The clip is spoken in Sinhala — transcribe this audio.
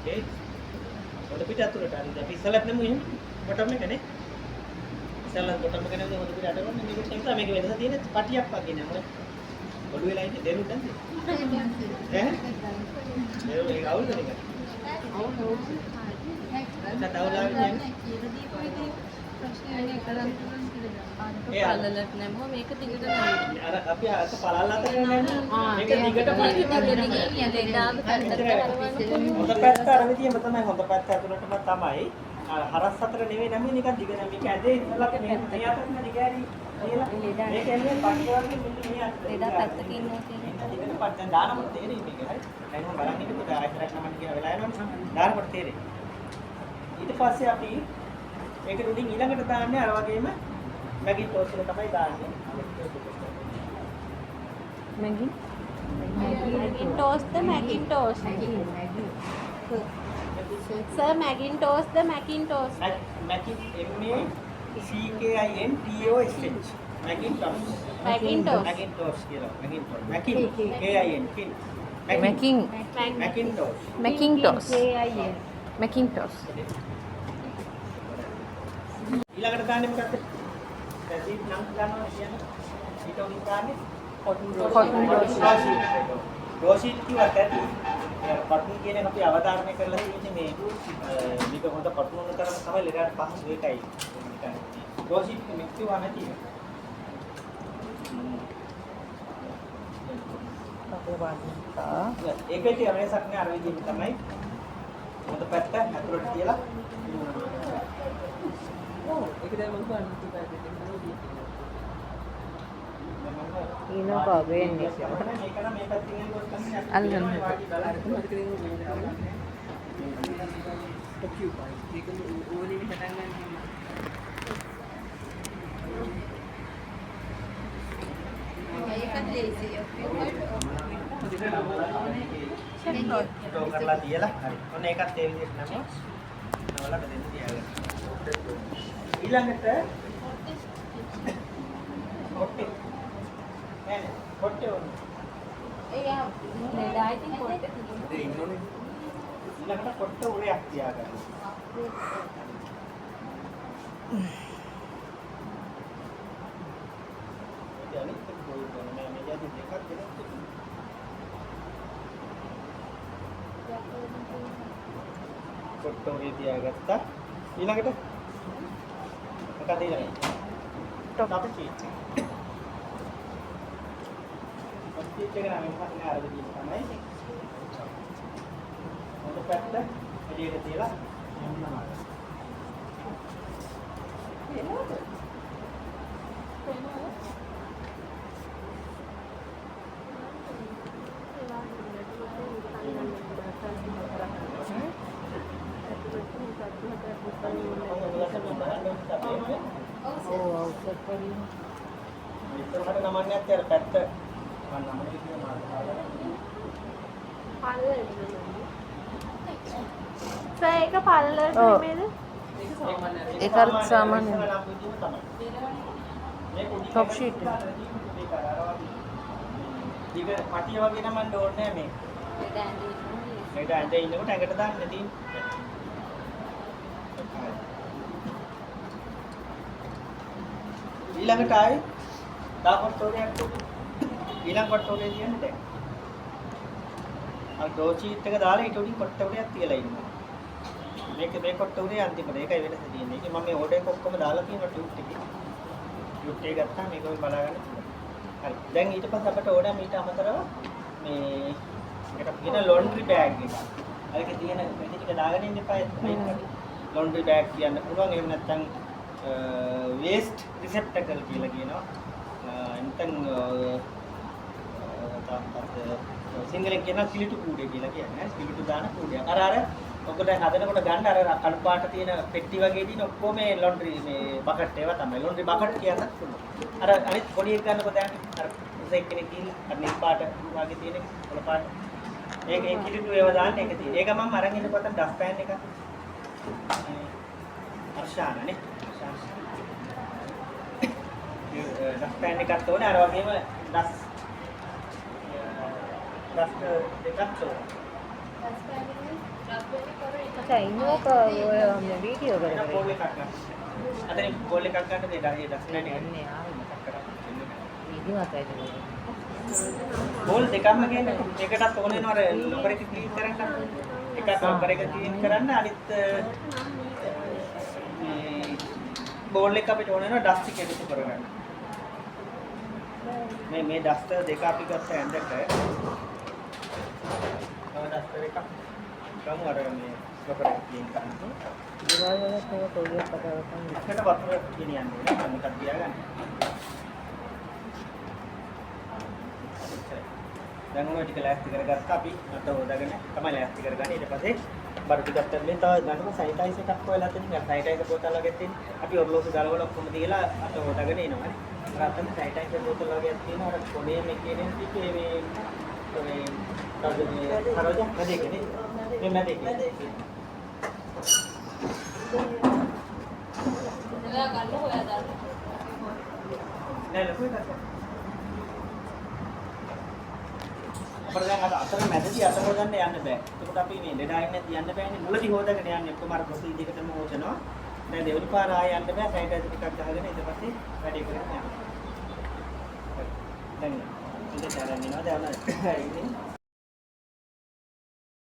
Okay. හොඳ පිට අතුරට හරි. අපි ඉස්සලත් නෙමු එහෙම. බොටම් එක නේ. ඉස්සලත් බොටම් එක නෙමු හොඳ පිට අතට ගන්න. මේක නිසා මේක වෙනස තියෙන පටියක් වගේ නේ. මොකද ඔළුව වෙලා ඉන්නේ දෙරුත් නැද්ද? ඈ? දෙරු ඒක අවුල්ද ඒක? අවුල්. ඒක තවලා කියන්නේ. පළලට නැමුව මේක දිගට නැමුව. අර අපි අත පළල් අතට නැන්නේ. මේක දිගට හොඳ පැත්ත අර විදිහම තමයි හොඳ පැත්ත ඇතුළටම තමයි. හරස් අතර නෙවෙයි නැමෙන්නේ නිකන් දිග නැම. මේක ඇදේ ඉස්සලා මේ අතට දිගෑරි කියලා. මේක එන්නේ පට්ටිය වගේ මෙන්න මේ අතට. ලෙඩක් පැත්තක ඉන්නවා කියන්නේ. දිගට පට්ට දැන් දානකොට තේරෙන්නේ මේක හරි. දැන් මම බලන් ඉන්නකොට ආයතරක් නමන්න කියන වෙලාව යනවා. දානකොට තේරෙන්නේ. ඊට පස්සේ අපි මේක උඩින් ඊළඟට දාන්නේ අර වගේම මැකින්ටෝස් එක තමයි දාන්නේ. Macintosh the Macintosh. Sir, Macintosh the Macintosh. MACKINTOSH. Macintosh. Macintosh. Macintosh කියලා. Macintosh. MACKIN KIN. Macintosh. Macintosh. Macintosh. ඊළඟට දාන්නේ මොකක්ද? දැන් සීට් නම් ගන්නවා කියන්නේ. ඊට උඩින් දාන්නේ Cotton ඩෝෂීට් කිව්වට ඇති. කොටන් කියන එක අපි අවධාරණය කරලා තියෙන්නේ මේ මේක හොඳ කොටන් වුණ තරම තමයි ලෙඩට පහසු ඒකයි. ඩෝෂීට් මික්ස් කිව්වා නැති. ඒකේ තියෙන වෙනසක් නෑ අර විදිහට තමයි. හොඳ පැත්ත අතුරට තියලා ඒක දැන් මම Ini kok gini sih. Alam. කරලා තියලා හරි. ඔන්න ඒකත් ඒ විදිහට නම නවලට දෙන්න තියාගන්න. ඊළඟට කොට්ටේ නෑ කොට්ටේ ඕනේ. I think ඊළඟට කොට්ට උරයක් තියාගන්න. අනිත් එක කොයි කරන්නේ මේ යටි දෙකක් දෙනවා. කොට්ට උරේ තියාගත්තා. ඊළඟට මොකද ඊළඟට? Top cheat. ටොප් චීට් එක නම් මොකක්ද අර විදිහට තමයි. මොකද පැත්ත එළියට තියලා යන්නවා. ඉස්සරහට නමන්නේ නැත්තේ අර පැත්ත මම නමන්නේ කියන මාර්ගය. Sir, ඒක පළලට නෙමෙයිද? ඒක අර සාමාන්‍ය top sheet. දිග පටිය වගේ නමන්න ඕනේ නැහැ මේක. ඒක ඇඳේ ඉන්නකොට ඇඟට දාන්න තියෙන්නේ. ඊළඟට ආයි දාපොට්ටෝරයක් ඊළඟ කොට්ටෝරේ කියන්නේ දැන් අර ඩෝචීට් එක දාලා ඊට උඩින් කොට්ටෝරයක් තියලා ඉන්නවා මේක මේ කොට්ටෝරේ අන්තිමට ඒකයි වෙනස තියෙන්නේ ඒක මම මේ ඕඩර් එක ඔක්කොම දාලා තියෙනවා ටියුට් එකේ ටියුට් එක ගත්තාම මේක ඔය බලා ගන්න හරි දැන් ඊට පස්සේ අපිට ඕඩර් මීට අමතරව මේ එකට කියන ලොන්ඩ්‍රි බෑග් එක අරක තියෙන වැඩි ටික දාගෙන ඉන්න එපා ලොන්ඩ්‍රි බෑග් කියන්න පුළුවන් එහෙම නැත්නම් waste receptacle කියලා කියනවා. එතෙන් සිංහලෙන් කියනවා කිලිටු කූඩේ කියලා කියන්නේ. කිලිටු දාන කූඩයක්. අර ඔකට හදනකොට ගන්න අර කළු පාට තියෙන පෙට්ටි වගේ තියෙන ඔක්කොම මේ ලොන්ඩ්‍රි මේ බකට් ඒවා තමයි. ලොන්ඩ්‍රි බකට් කියන්නත් පුළුවන්. අර අනිත් පොඩි එක ගන්නකොට දැන් අර උසෙක් කෙනෙක් ගිහින් අර නිල් පාට වගේ තියෙන කොළ පාට. ඒක කිලිටු ඒවා දාන්න එක තියෙන. ඒක මම අරන් ඉන්නකොට ඩස් පෑන් එක. අර්ෂානනේ. ඩස් පෑන් එකක් තෝරන අර වගේම ඩස් දෙකක් තෝරන. अच्छा इनोक ඔය මේ වීඩියෝ ඒක කරගෙන බෝල් එකක් ගන්න. අතනින් බෝල් එකක් ගන්න මේ ඩහේ දස්නට යන්නේ ආවේ මතක් කරා. නිදිමතයි ඒක. බෝල් දෙකක්ම ගේන්න. එකටත් ඕන වෙනවා අර ලොකර් එක ක්ලීන් කරන්න. එකක් ලොකර් එක ක්ලීන් කරන්න අනිත් මේ බෝල් එක අපිට ඕන වෙනවා ඩස්ට් එක එකතු කරගන්න. මේ ඩස්ටර් දෙක අපි ගත්ත ඇඳට තව ඩස්ටර් එකක් ගමු අර මේ ලොකර් එක ක්ලීන් කරන්න. ගෙවල් වල තව කොල්ලෙක් කතා කරන්නේ. එකට වතුර ගෙනියන්නේ නේද? මොකක්ද තියාගන්න. දැන් ඔය ටික ලෑස්ති කරගත්තා අපි අත හොදාගෙන තමයි ලෑස්ති කරගන්නේ. ඊට පස්සේ බර ටිකක් තරමින් තව ගන්නකො සැනිටයිසර් එකක් හොයලා තියෙනවා. සැනිටයිසර් බෝතල් වගේ තියෙනවා. අපි ඔරලෝසු ගලවල ඔක්කොම දීලා අත හොදාගෙන එනවා. රාතන සැනිටයිසර් බෝතල් වගේ තියෙනවා. අර කොනේ මේකේ නෙමෙයි මේ හරවද නැදේකනේ. මේ නැදේකේ. නෑ ලොකු එකක්. අපිට දැන් අර අතර මැදදී අත හොදන්න යන්න බෑ. ඒකට අපි මේ ලෙඩායින් නැති යන්න බෑනේ. මුලදී හොදාගෙන යන්නේ ඔක්කොම අර ප්‍රොසීජර් එකටම හොදනවා. දැන් දෙවෙනි පාර ආයෙ යන්න බෑ. සැනිටයිසර් ටිකක් ගහගෙන ඊට පස්සේ වැඩේ කරගෙන යනවා. දැන් ඉතින් දැන් යනවා දැන්